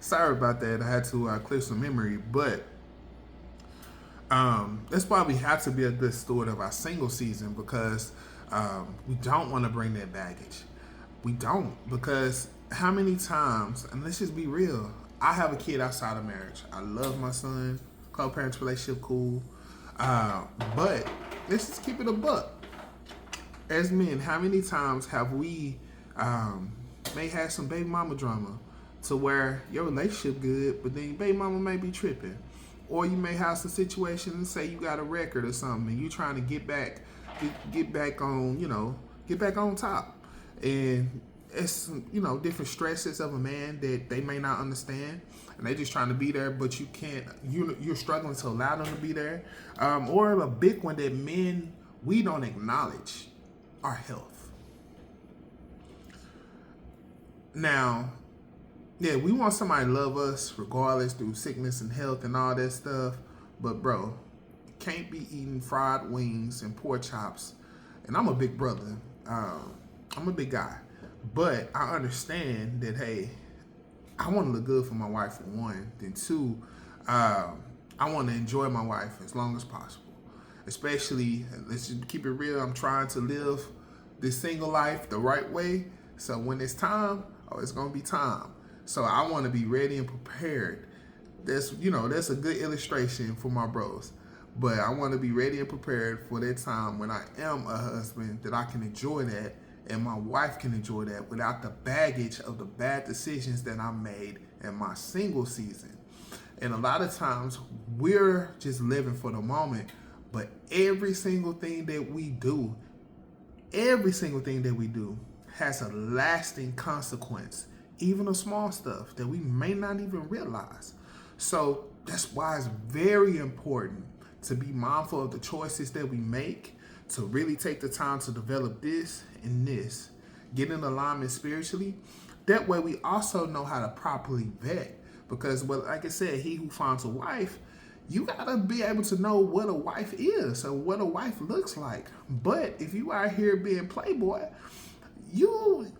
Sorry about that. I had to clear some memory, but that's why we have to be a good steward of our single season because we don't want to bring that baggage. We don't because how many times? And let's just be real. I have a kid outside of marriage. I love my son. Co-parents relationship cool, but let's just keep it a buck. As men, how many times have we may have some baby mama drama to where your relationship good, but then your baby mama may be tripping, or you may have some situation and say you got a record or something, and you trying to get back on, get back on top, and it's different stresses of a man that they may not understand, and they just trying to be there, but you can't. You're struggling to allow them to be there, or a big one that men we don't acknowledge our health. Now, yeah, we want somebody to love us regardless through sickness and health and all that stuff. But bro, can't be eating fried wings and pork chops. And I'm a big brother. I'm a big guy. But I understand that, hey, I want to look good for my wife for one. Then two, I want to enjoy my wife as long as possible. Especially, let's just keep it real, I'm trying to live this single life the right way. So when it's time, it's going to be time. So I want to be ready and prepared. That's a good illustration for my bros. But I want to be ready and prepared for that time when I am a husband, that I can enjoy that and my wife can enjoy that without the baggage of the bad decisions that I made in my single season. And a lot of times we're just living for the moment, but every single thing that we do has a lasting consequence, even the small stuff that we may not even realize. So that's why it's very important to be mindful of the choices that we make, to really take the time to develop this and this, get in alignment spiritually. That way we also know how to properly vet. Because, well, like I said, he who finds a wife, you gotta be able to know what a wife is or what a wife looks like. But if you out here being playboy, you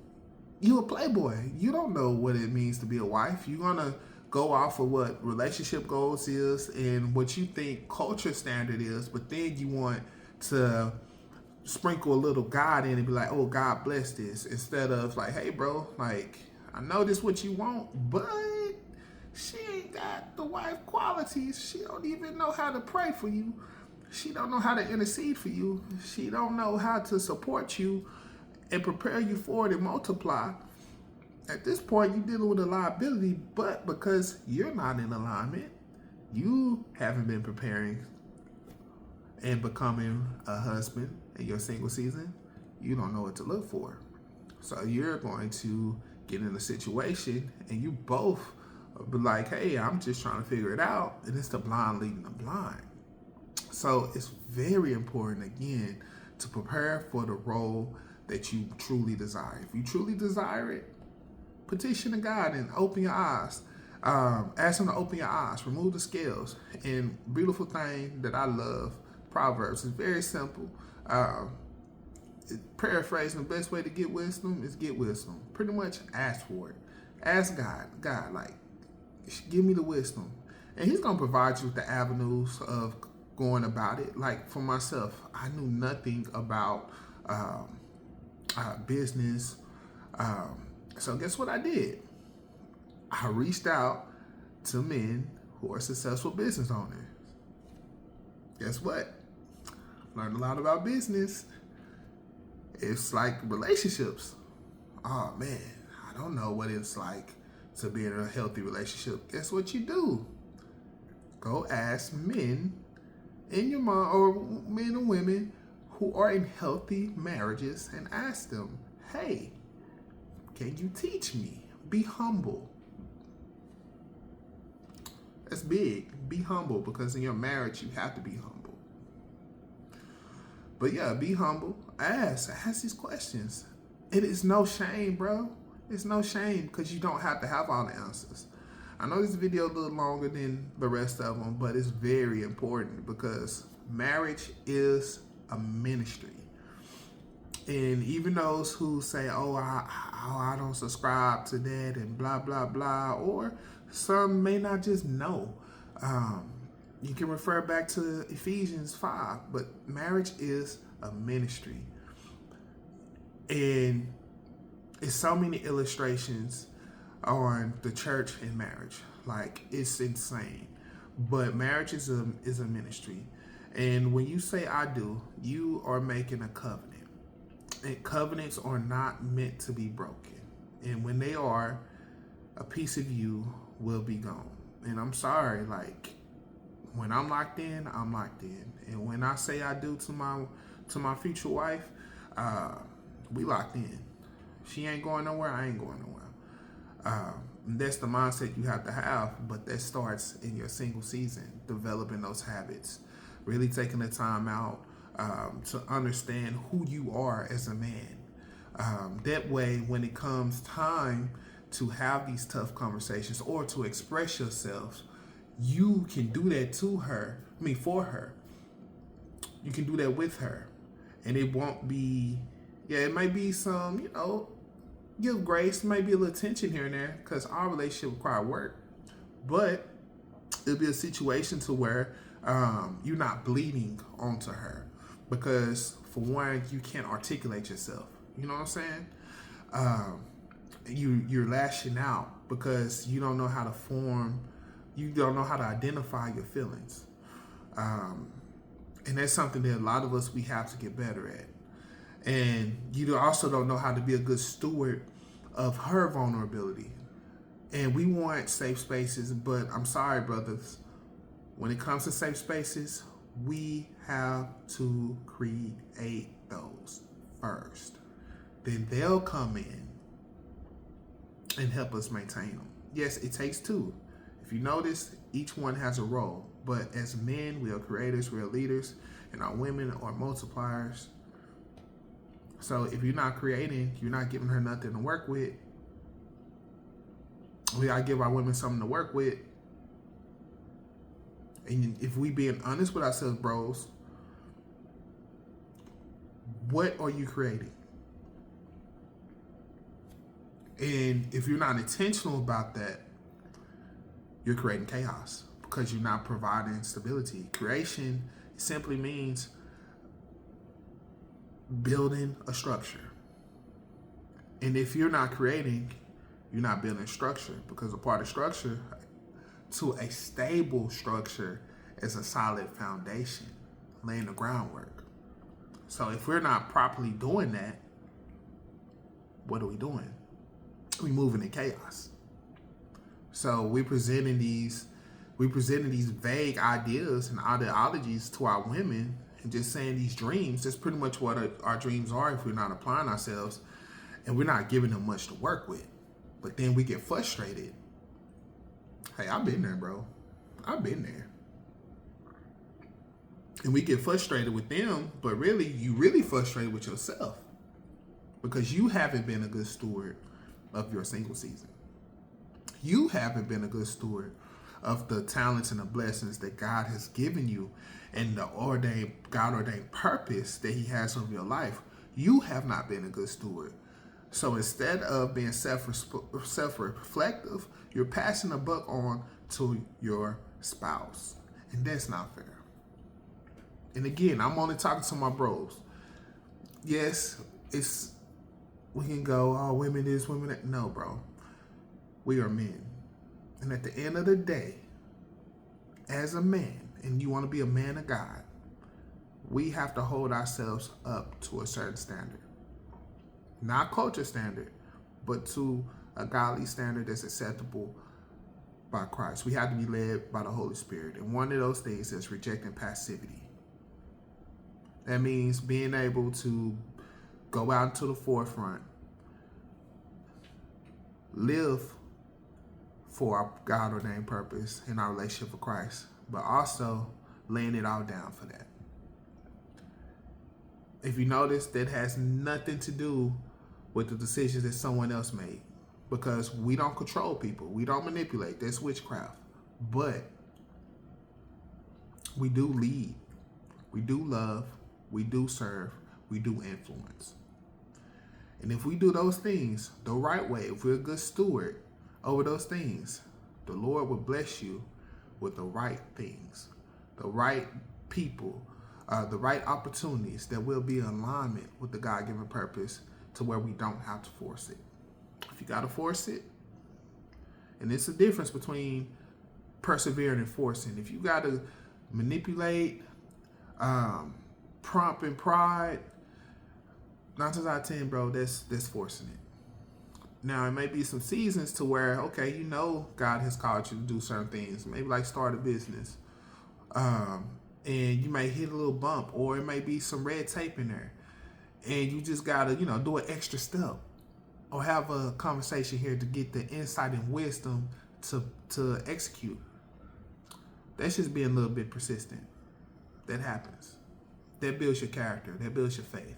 a playboy. You don't know what it means to be a wife. You're gonna go off of what relationship goals is and what you think culture standard is, but then you want to sprinkle a little God in and be like, oh, God bless this, instead of like, hey bro, like, I know this what you want, but she ain't got the wife qualities. She don't even know how to pray for you. She don't know how to intercede for you. She don't know how to support you and prepare you for it and multiply. At this point, you're dealing with a liability, but because you're not in alignment, you haven't been preparing and becoming a husband in your single season, you don't know what to look for. So you're going to get in a situation and you both be like, hey, I'm just trying to figure it out. And it's the blind leading the blind. So it's very important, again, to prepare for the role that you truly desire. If you truly desire it, petition to God and open your eyes. Ask him to open your eyes, remove the scales. And beautiful thing that I love, Proverbs, is very simple. Paraphrasing, the best way to get wisdom is get wisdom. Pretty much ask for it. Ask God, like, give me the wisdom. And he's going to provide you with the avenues of going about it. Like for myself, I knew nothing about business. So guess what I did? I reached out to men who are successful business owners. Guess what? Learned a lot about business. It's like relationships. Oh man, I don't know what it's like to be in a healthy relationship. Guess what you do? Go ask men in your mind, or men and women who are in healthy marriages, and ask them, hey, can you teach me? Be humble. That's big. Be humble, because in your marriage you have to be humble. But yeah, be humble. Ask these questions. It is no shame, bro. It's no shame, because you don't have to have all the answers. I know this video a little longer than the rest of them, but it's very important because marriage is a ministry. And even those who say, oh, I don't subscribe to that and blah, blah, blah, or Some may not just know. Um, you can refer back to Ephesians 5, but marriage is a ministry. And it's so many illustrations on the church and marriage. Like, it's insane. But marriage is a ministry. And when you say I do, you are making a covenant. And covenants are not meant to be broken. And when they are, a piece of you will be gone. And I'm sorry, like, when I'm locked in, I'm locked in. And when I say I do to my future wife, we locked in. She ain't going nowhere, I ain't going nowhere. That's the mindset you have to have, but that starts in your single season, developing those habits, really taking the time out to understand who you are as a man. That way, when it comes time to have these tough conversations or to express yourself, you can do that for her. You can do that with her. And it won't be, it might be some, give grace, maybe a little tension here and there, because our relationship require work. But it'll be a situation to where you're not bleeding onto her, because for one, you can't articulate yourself. You know what I'm saying? You're lashing out because you don't know how to you don't know how to identify your feelings. And that's something that a lot of us, we have to get better at. And you also don't know how to be a good steward of her vulnerability. And we want safe spaces, but I'm sorry, brothers. When it comes to safe spaces, we have to create those first. Then they'll come in and help us maintain them. Yes, it takes two. If you notice, each one has a role. But as men, we are creators, we are leaders, and our women are multipliers. So if you're not creating, you're not giving her nothing to work with. We gotta give our women something to work with. And if we being honest with ourselves, bros, what are you creating? And if you're not intentional about that, you're creating chaos because you're not providing stability. Creation simply means building a structure. And if you're not creating, you're not building structure, because a part of structure to a stable structure is a solid foundation, laying the groundwork. So if we're not properly doing that, what are we doing? We moving in chaos. So we presenting these vague ideas and ideologies to our women, and just saying these dreams. That's pretty much what our dreams are if we're not applying ourselves, and we're not giving them much to work with. But then we get frustrated. Hey, I've been there, bro. I've been there. And we get frustrated with them, but really, you really frustrated with yourself because you haven't been a good steward of your single season. You haven't been a good steward of the talents and the blessings that God has given you and the God ordained purpose that He has over your life. You have not been a good steward. So instead of being self-reflective, you're passing the buck on to your spouse. And that's not fair. And again, I'm only talking to my bros. Yes, we can go, oh, women this, women that. No, bro. We are men. And at the end of the day, as a man, and you want to be a man of God, we have to hold ourselves up to a certain standard. Not culture standard, but to a godly standard that's acceptable by Christ. We have to be led by the Holy Spirit. And one of those things is rejecting passivity. That means being able to go out to the forefront, live for our God-ordained purpose in our relationship with Christ, but also laying it all down for that. If you notice, that has nothing to do with the decisions that someone else made, because we don't control people. We don't manipulate. That's witchcraft. But we do lead. We do love. We do serve. We do influence. And if we do those things the right way, if we're a good steward over those things, the Lord will bless you with the right things, the right people, the right opportunities that will be in alignment with the God-given purpose to where we don't have to force it. If you got to force it, and it's a difference between persevering and forcing. If you got to manipulate, prompt and pride, 9 times out of 10, bro, that's forcing it. Now, it may be some seasons to where, okay, you know God has called you to do certain things, maybe like start a business, and you may hit a little bump, or it may be some red tape in there, and you just got to, do an extra step, or have a conversation here to get the insight and wisdom to execute. That's just being a little bit persistent. That happens. That builds your character. That builds your faith.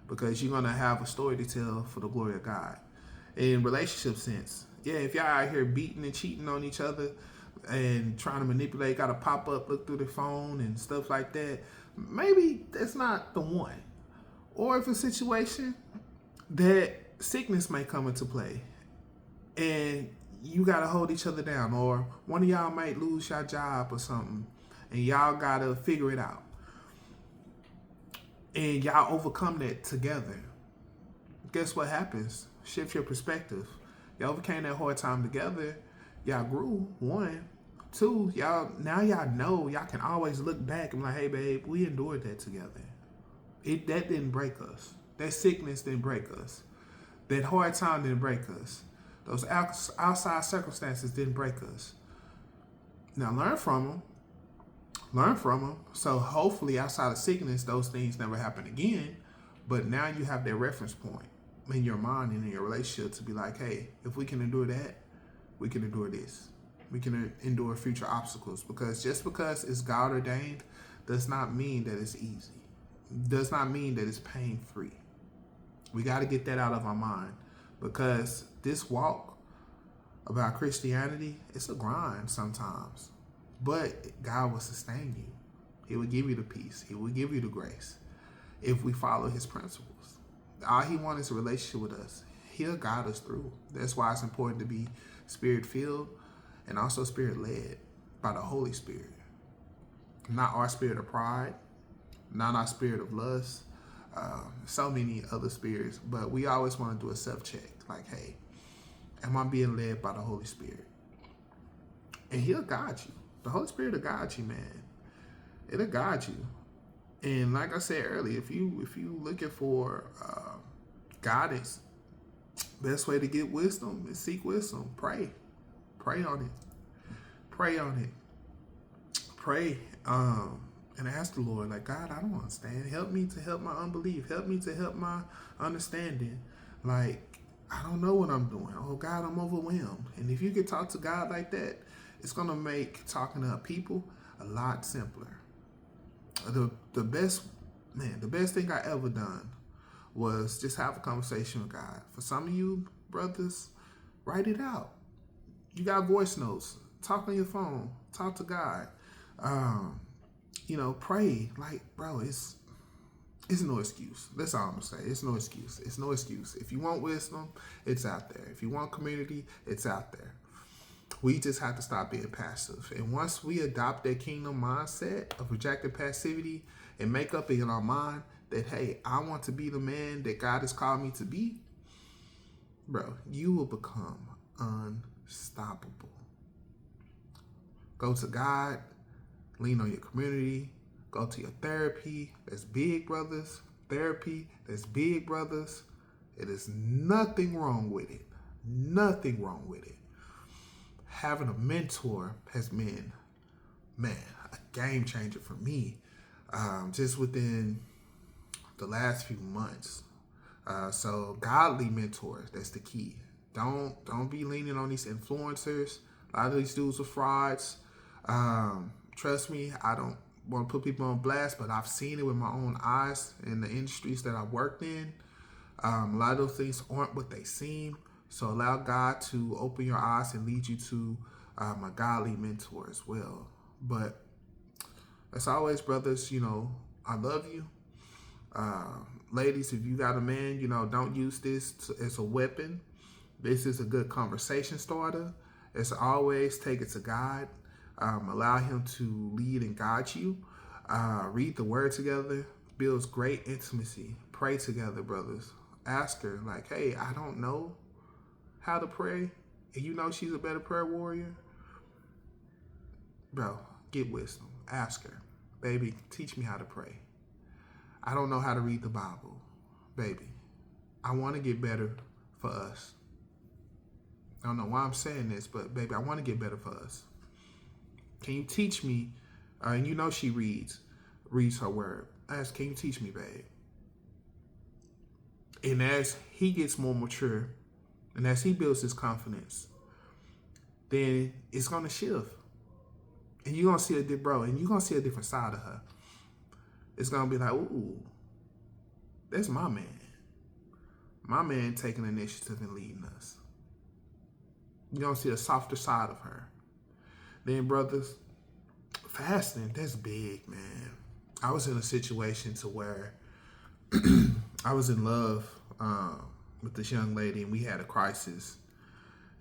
Because you're going to have a story to tell for the glory of God. In relationship sense, yeah, if y'all out here beating and cheating on each other and trying to manipulate, got to pop up, look through the phone and stuff like that, maybe that's not the one. Or if a situation that sickness may come into play and you got to hold each other down, or one of y'all might lose your job or something and y'all got to figure it out. And y'all overcome that together. Guess what happens? Shift your perspective. Y'all overcame that hard time together. Y'all grew. 1, 2, y'all know y'all can always look back and be like, hey babe, we endured that together. That didn't break us. That sickness didn't break us. That hard time didn't break us. Those outside circumstances didn't break us. Now learn from them. Learn from them. So hopefully outside of sickness, those things never happen again. But now you have that reference point in your mind and in your relationship to be like, hey, if we can endure that, we can endure this. We can endure future obstacles. Because just because it's God ordained does not mean that it's easy. Does not mean that it's pain-free. We got to get that out of our mind. Because this walk about Christianity, it's a grind sometimes. But God will sustain you. He will give you the peace. He will give you the grace if we follow his principles. All he wants is a relationship with us. He'll guide us through. That's why it's important to be spirit-filled and also spirit-led by the Holy Spirit. Not our spirit of pride, not our spirit of lust, so many other spirits. But we always want to do a self-check. Like, hey, am I being led by the Holy Spirit? And he'll guide you. The Holy Spirit will guide you, man. It'll guide you. And like I said earlier, if you looking for guidance, best way to get wisdom is seek wisdom. Pray. Pray on it. Pray on it. Pray. And ask the Lord, like, God, I don't understand. Help me to help my unbelief. Help me to help my understanding. Like, I don't know what I'm doing. Oh, God, I'm overwhelmed. And if you can talk to God like that, it's going to make talking to people a lot simpler. The best thing I ever done was just have a conversation with God. For some of you brothers, write it out. You got voice notes. Talk on your phone. Talk to God. Pray. Like, bro, it's no excuse. That's all I'm going to say. It's no excuse. It's no excuse. If you want wisdom, it's out there. If you want community, it's out there. We just have to stop being passive. And once we adopt that kingdom mindset of rejecting passivity and make up in our mind that, hey, I want to be the man that God has called me to be, bro, you will become unstoppable. Go to God, lean on your community, go to your therapy. That's big, brothers. Therapy, that's big, brothers. It is nothing wrong with it. Nothing wrong with it. Having a mentor has been, man, a game changer for me. Just within the last few months. So godly mentors, that's the key. Don't be leaning on these influencers. A lot of these dudes are frauds. Trust me, I don't want to put people on blast, but I've seen it with my own eyes in the industries that I've worked in. A lot of those things aren't what they seem. So allow God to open your eyes and lead you to my godly mentor as well. But as always, brothers, I love you. Ladies, if you got a man, don't use this as a weapon. This is a good conversation starter. As always, take it to God. Allow Him to lead and guide you. Read the Word together. Builds great intimacy. Pray together, brothers. Ask her, like, hey, I don't know how to pray. And you know she's a better prayer warrior. Bro, get wisdom. Ask her, baby, teach me how to pray. I don't know how to read the Bible. Baby, I want to get better for us. I don't know why I'm saying this, but baby, I want to get better for us. Can you teach me? And you know she reads her word. Ask, can you teach me, babe? And as he gets more mature, and as he builds his confidence, then it's gonna shift, and you're gonna see a different side of her. It's gonna be like, ooh, that's my man. My man taking initiative and leading us. You're gonna see a softer side of her. Then, brothers, fasting, that's big, man. I was in a situation to where I was in love with this young lady, and we had a crisis.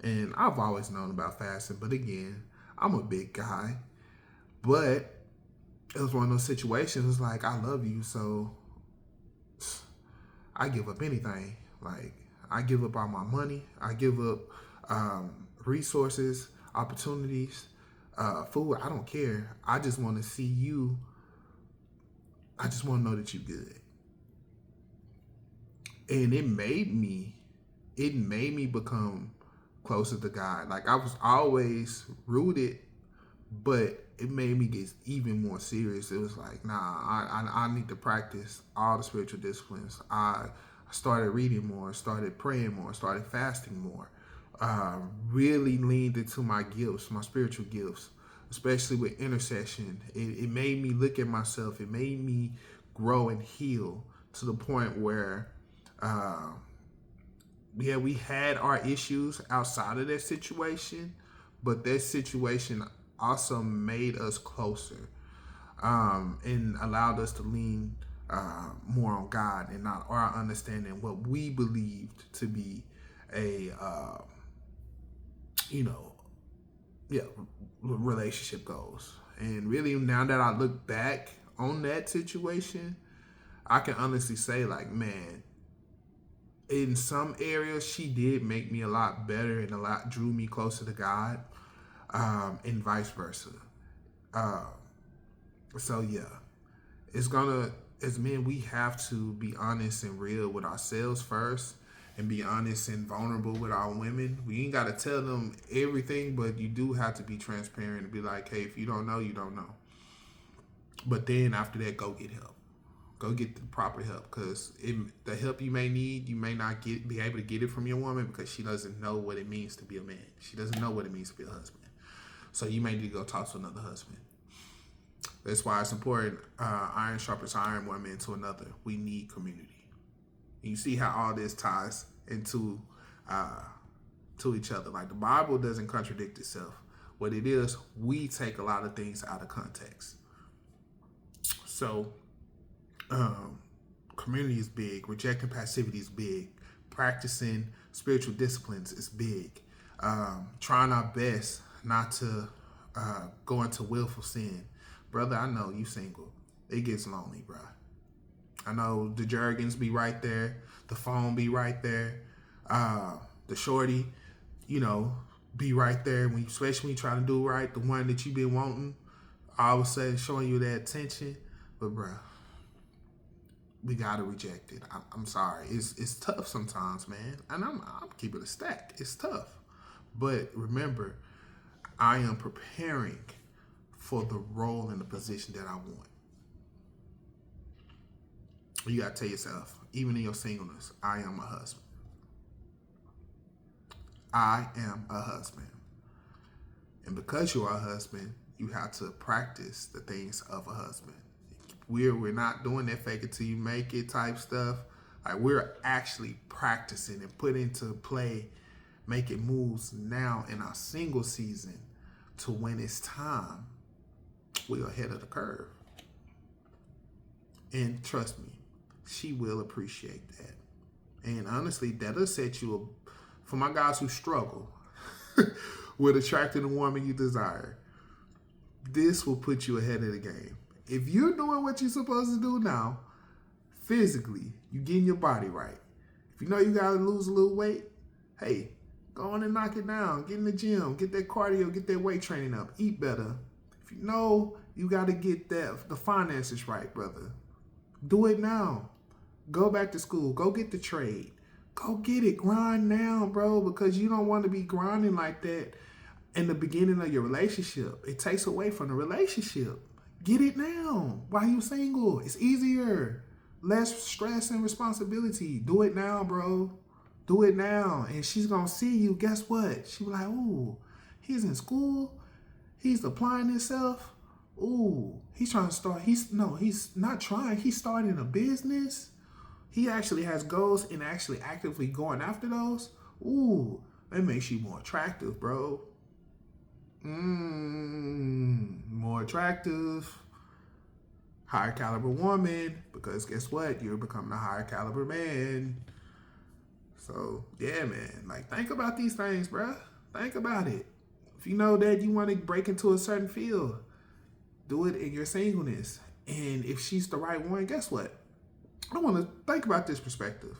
And I've always known about fasting, but again, I'm a big guy. But it was one of those situations like, I love you, so I give up anything. Like, I give up all my money. I give up resources, opportunities, food. I don't care. I just want to see you. I just want to know that you're good. And it made me become closer to God. Like, I was always rooted, but it made me get even more serious. It was like, nah, I need to practice all the spiritual disciplines. I started reading more, started praying more, started fasting more. Really leaned into my gifts, my spiritual gifts, especially with intercession. It made me look at myself. It made me grow and heal to the point where, we had our issues outside of that situation, but that situation also made us closer, and allowed us to lean more on God and not our understanding what we believed to be a relationship goals. And really, now that I look back on that situation, I can honestly say, like, man, in some areas she did make me a lot better and a lot drew me closer to God, and vice versa. So yeah, as men, we have to be honest and real with ourselves first, and be honest and vulnerable with our women. We ain't got to tell them everything, but you do have to be transparent and be like, hey, if you don't know, you don't know. But then after that, go get help. Go get the proper help, because the help you may need, you may not be able to get it from your woman because she doesn't know what it means to be a man. She doesn't know what it means to be a husband. So you may need to go talk to another husband. That's why it's important. Iron sharpens iron, one man to another. We need community. And you see how all this ties into to each other. Like, the Bible doesn't contradict itself. What it is, we take a lot of things out of context. So, community is big. Rejecting passivity is big. Practicing spiritual disciplines is big. Trying our best not to go into willful sin. Brother, I know you single. It gets lonely, bro. I know the Jergens be right there. The phone be right there. The shorty, be right there. Especially when you trying to do right. The one that you been wanting, all of a sudden showing you that attention. But, bro, we gotta reject it. I'm sorry. It's tough sometimes, man. And I'm keeping a stack. It's tough. But remember, I am preparing for the role and the position that I want. You gotta tell yourself, even in your singleness, I am a husband. I am a husband. And because you are a husband, you have to practice the things of a husband. We're not doing that fake it till you make it type stuff. Like, we're actually practicing and putting into play, making moves now in our single season to when it's time, we're ahead of the curve. And trust me, she will appreciate that. And honestly, that'll set you up for my guys who struggle with attracting the woman you desire. This will put you ahead of the game. If you're doing what you're supposed to do now, physically, you getting your body right. If you know you gotta lose a little weight, hey, go on and knock it down. Get in the gym, get that cardio, get that weight training up, eat better. If you know you gotta get the finances right, brother, do it now. Go back to school, go get the trade. Go get it, grind now, bro, because you don't want to be grinding like that in the beginning of your relationship. It takes away from the relationship. Get it now while you're single. It's easier. Less stress and responsibility. Do it now, bro. Do it now. And she's going to see you. Guess what? She be like, ooh, he's in school. He's applying himself. Ooh, he's trying to start. He's not trying. He's starting a business. He actually has goals and actually actively going after those. Ooh, that makes you more attractive, bro. More attractive. Higher caliber woman, because guess what? You're becoming a higher caliber man. So, yeah, man. Like, think about these things, bro. Think about it. If you know that you want to break into a certain field, do it in your singleness. And if she's the right one, guess what? I want to think about this perspective.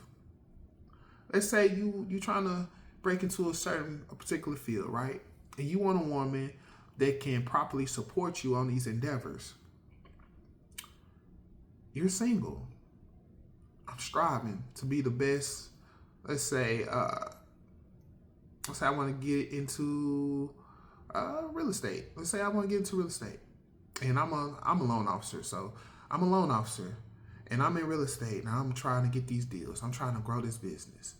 Let's say you're trying to break into a particular field, right? And you want a woman that can properly support you on these endeavors. You're single. I'm striving to be the best. Let's say I want to get into real estate. Let's say I want to get into real estate, and I'm a loan officer. So I'm a loan officer, and I'm in real estate, and I'm trying to get these deals. I'm trying to grow this business.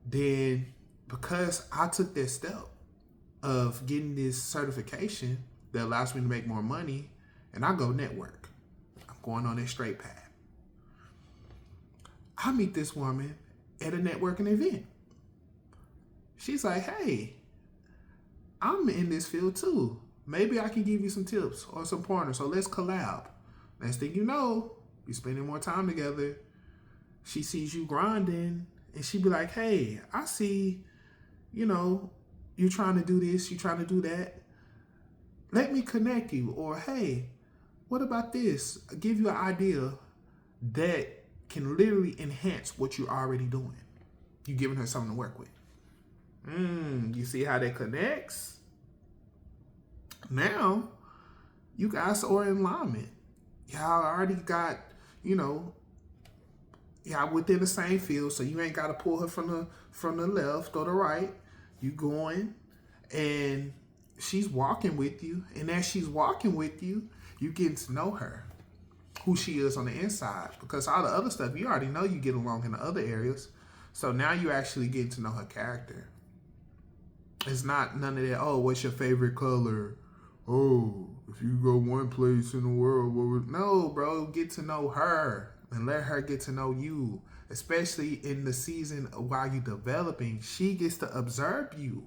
Then, because I took that step of getting this certification that allows me to make more money, and I go network. I'm going on that straight path. I meet this woman at a networking event. She's like, hey, I'm in this field too. Maybe I can give you some tips or some pointers. So let's collab. Next thing you know, you're spending more time together. She sees you grinding, and she be like, hey, I see, you're trying to do this, you're trying to do that. Let me connect you. Or, hey, what about this? I'll give you an idea that can literally enhance what you're already doing. You're giving her something to work with. You see how that connects? Now, you guys are in alignment. Y'all already got, y'all within the same field, so you ain't got to pull her from the left or the right. You going, and she's walking with you. And as she's walking with you, you getting to know her, who she is on the inside. Because all the other stuff, you already know you get along in the other areas. So now you actually getting to know her character. It's not none of that, oh, what's your favorite color? Oh, if you go one place in the world, what would... No, bro, get to know her and let her get to know you. Especially in the season while you're developing, she gets to observe you.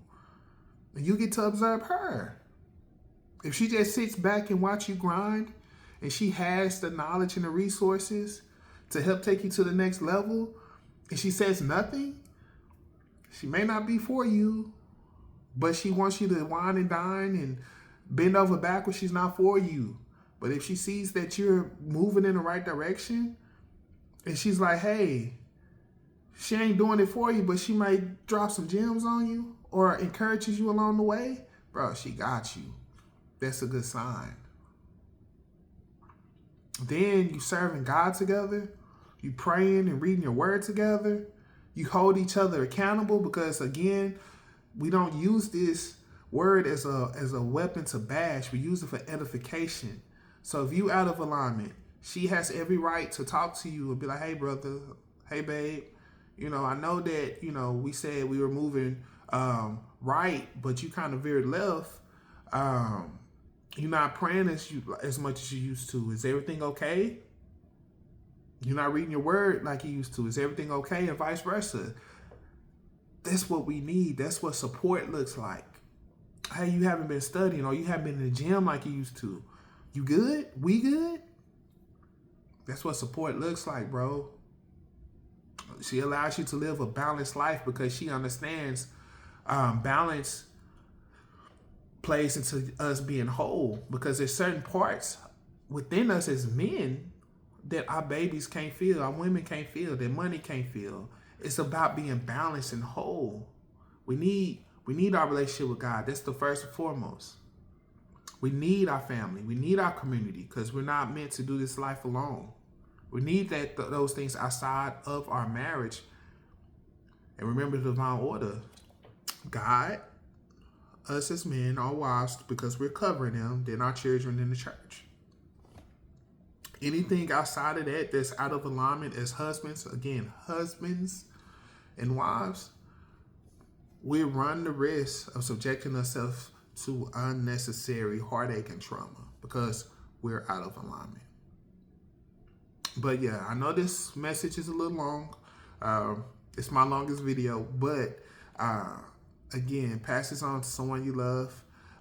And you get to observe her. If she just sits back and watch you grind, and she has the knowledge and the resources to help take you to the next level, and she says nothing, she may not be for you, but she wants you to wine and dine and bend over backwards. She's not for you. But if she sees that you're moving in the right direction, and she's like, hey, she ain't doing it for you, but she might drop some gems on you or encourages you along the way, bro, she got you. That's a good sign. Then you serving God together. You praying and reading your word together. You hold each other accountable because, again, we don't use this word as a weapon to bash. We use it for edification. So if you out of alignment, she has every right to talk to you and be like, hey, brother, hey, babe, I know that, we said we were moving right, but you kind of veered left. You're not praying as much as you used to. Is everything okay? You're not reading your word like you used to. Is everything okay? And vice versa. That's what we need. That's what support looks like. Hey, you haven't been studying, or you haven't been in the gym like you used to. You good? We good? That's what support looks like, bro. She allows you to live a balanced life because she understands balance plays into us being whole, because there's certain parts within us as men that our babies can't feel, our women can't feel, that money can't feel. It's about being balanced and whole. We need our relationship with God. That's the first and foremost. We need our family. We need our community, because we're not meant to do this life alone. We need those things outside of our marriage. And remember the divine order. God, us as men, our wives, because we're covering them, then our children in the church. Anything outside of that that's out of alignment as husbands, again, husbands and wives, we run the risk of subjecting ourselves to unnecessary heartache and trauma because we're out of alignment. But yeah, I know this message is a little long. It's my longest video, but again, pass this on to someone you love.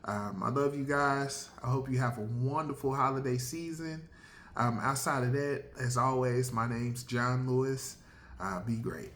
I love you guys. I hope you have a wonderful holiday season. Outside of that, as always, my name's John Lewis. Be great.